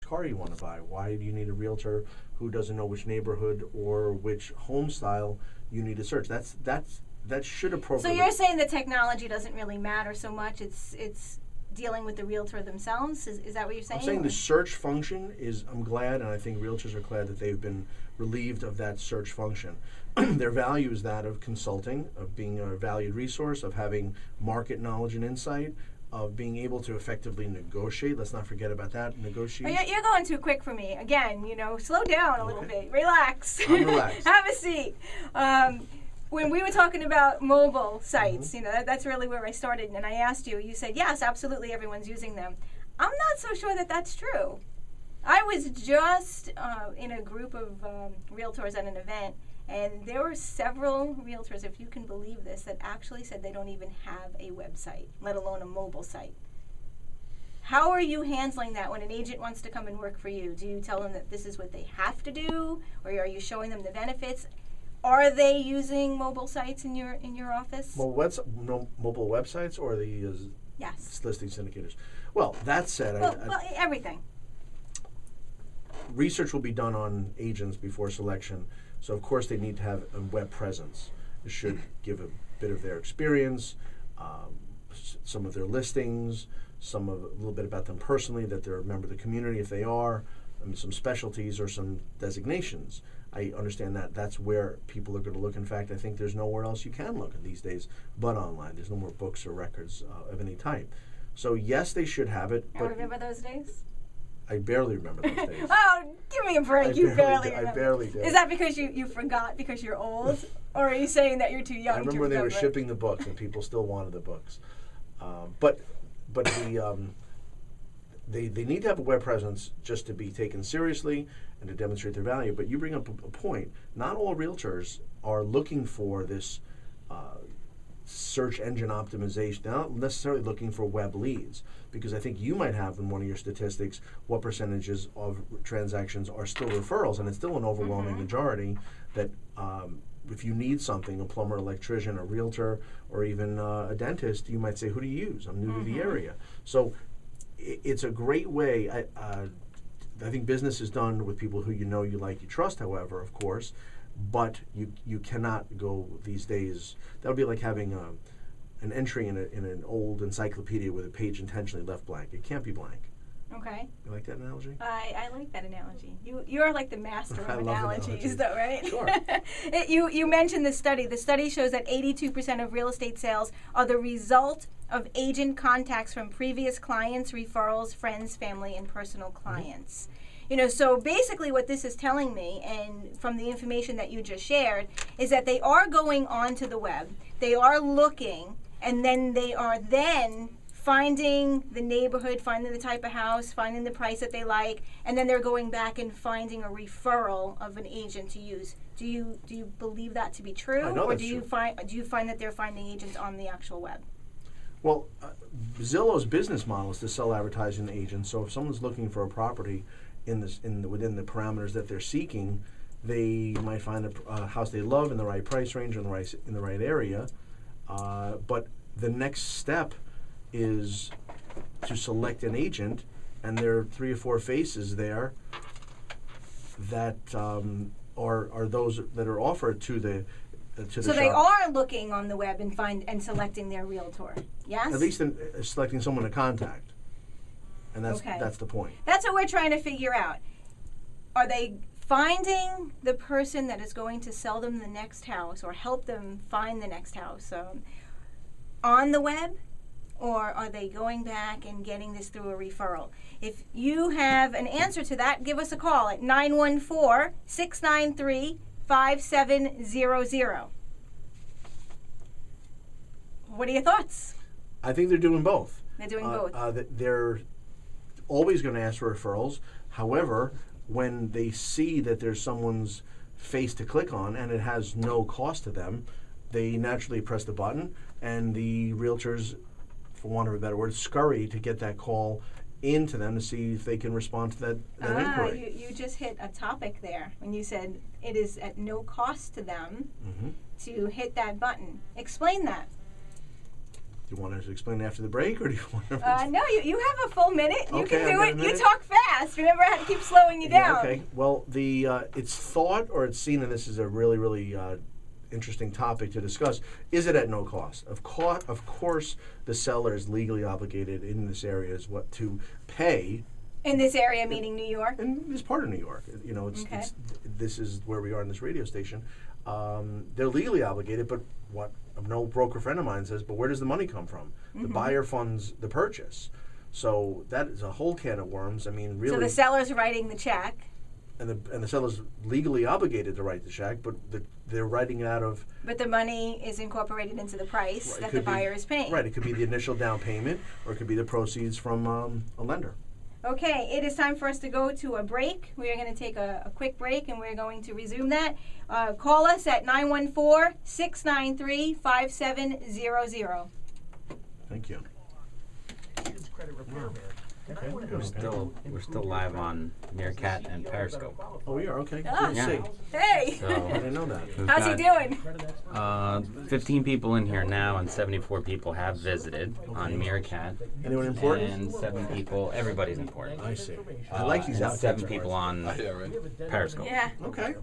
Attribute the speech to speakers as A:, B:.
A: car you want to buy. Why do you need a realtor who doesn't know which neighborhood or which home style you need to search? That should appropriately.
B: So you're saying the technology doesn't really matter so much. It's dealing with the realtor themselves. Is that what you're saying?
A: I'm saying the search function is. I'm glad, and I think realtors are glad that they've been relieved of that search function. Their value is that of consulting, of being a valued resource, of having market knowledge and insight, of being able to effectively negotiate. Let's not forget about that, negotiation.
B: You're going too quick for me. Again, slow down a little bit. Relax.
A: I'm relaxed.
B: Have a seat. When we were talking about mobile sites, that's really where I started. And I asked you, you said, yes, absolutely, everyone's using them. I'm not so sure that that's true. I was just in a group of realtors at an event, and there were several realtors, if you can believe this, that actually said they don't even have a website, let alone a mobile site. How are you handling that when an agent wants to come and work for you? Do you tell them that this is what they have to do, or are you showing them the benefits? Are they using mobile sites in your office?
A: Mobile websites or the
B: yes.
A: listing syndicators? Well, that said,
B: everything.
A: Research will be done on agents before selection, so of course they need to have a web presence. It should give a bit of their experience, some of their listings, a little bit about them personally, that they're a member of the community if they are, some specialties or some designations. I understand that that's where people are going to look. In fact, I think there's nowhere else you can look these days but online. There's no more books or records of any type. So yes, they should have it.
B: I remember those days?
A: I barely remember those days.
B: Oh, give me a break. You barely remember.
A: I barely did.
B: Is that because you forgot because you're old? Or are you saying that you're too young to remember?
A: I remember when they were shipping the books and people still wanted the books. But they need to have a web presence just to be taken seriously and to demonstrate their value. But you bring up a point. Not all realtors are looking for this search engine optimization. They're not necessarily looking for web leads, because I think you might have in one of your statistics what percentages of transactions are still referrals, and it's still an overwhelming majority that if you need something, a plumber, electrician, a realtor, or even a dentist, you might say, who do you use? I'm new to the area. So it's a great way. I think business is done with people who you know, you like, you trust, however, of course, but you cannot go these days. That would be like having an entry in an old encyclopedia with a page intentionally left blank. It can't be blank.
B: Okay.
A: You like that analogy?
B: I like that analogy. You're like the master of analogies, though, right?
A: Sure.
B: You mentioned the study. The study shows that 82% of real estate sales are the result of agent contacts from previous clients, referrals, friends, family, and personal clients. So basically what this is telling me, and from the information that you just shared, is that they are going onto the web, they are looking, and then they are finding the neighborhood, finding the type of house, finding the price that they like, and then they're going back and finding a referral of an agent to use. Do you believe that to be true?
A: I know
B: or
A: that's
B: do you
A: true.
B: do you find that they're finding agents on the actual web?
A: Well, Zillow's business model is to sell advertising to agents. So if someone's looking for a property within the parameters that they're seeking, they might find a house they love in the right price range in the right area. But the next step is to select an agent, and there are 3 or 4 faces there that are those that are offered to the
B: So
A: shop.
B: they are looking on the web and selecting their realtor. Yes.
A: At least in selecting someone to contact, and that's the point.
B: That's what we're trying to figure out. Are they finding the person that is going to sell them the next house or help them find the next house on the web? Or are they going back and getting this through a referral? If you have an answer to that, give us a call at 914-693-5700. What are your thoughts?
A: I think they're doing both.
B: They're doing both.
A: They're always going to ask for referrals. However, when they see that there's someone's face to click on and it has no cost to them, they naturally press the button, and the realtors, for want of a better word, scurry to get that call into them to see if they can respond to that inquiry.
B: You just hit a topic there when you said it is at no cost to them to hit that button. Explain that.
A: Do you want to explain after the break, or do you want to?
B: No, you have a full minute. You
A: Okay,
B: can
A: I've
B: do
A: got a
B: it. You
A: minute.
B: talk fast. Remember, I had to keep slowing you down.
A: Yeah, okay. Well, the it's thought or it's seen, and this is a really, really interesting topic to discuss. Is it at no cost? Of course, the seller is legally obligated in this area is what to pay.
B: In this area, meaning New York.
A: In this part of New York, you know,
B: Okay.
A: this is where we are in this radio station. They're legally obligated, but what no broker friend of mine says, but where does the money come from? The buyer funds the purchase. So that is a whole can of worms. I mean, really.
B: So the seller's writing the check.
A: And the seller's legally obligated to write the check, but they're writing it out of.
B: But the money is incorporated into the price
A: Right, it
B: that the
A: could be-
B: buyer is paying.
A: Right, it could be the initial down payment, or it could be the proceeds from a lender.
B: Okay, it is time for us to go to a break. We are going to take a quick break, and we're going to resume that. Call us at 914-693-5700.
A: Thank you. Okay.
C: We're still live on Meerkat and Periscope.
A: Oh, we are okay.
B: Ah.
A: Good to see.
B: Hey!
A: I
C: So
A: didn't know that.
C: we've
B: How's he
C: got,
B: doing?
C: 15 people in here now, and 74 people have visited on Meerkat,
A: Anyone important?
C: and 7 people. Everybody's important.
A: I see. I like these
C: and
A: outtakes.
C: 7 people on Periscope.
B: Yeah.
A: Okay.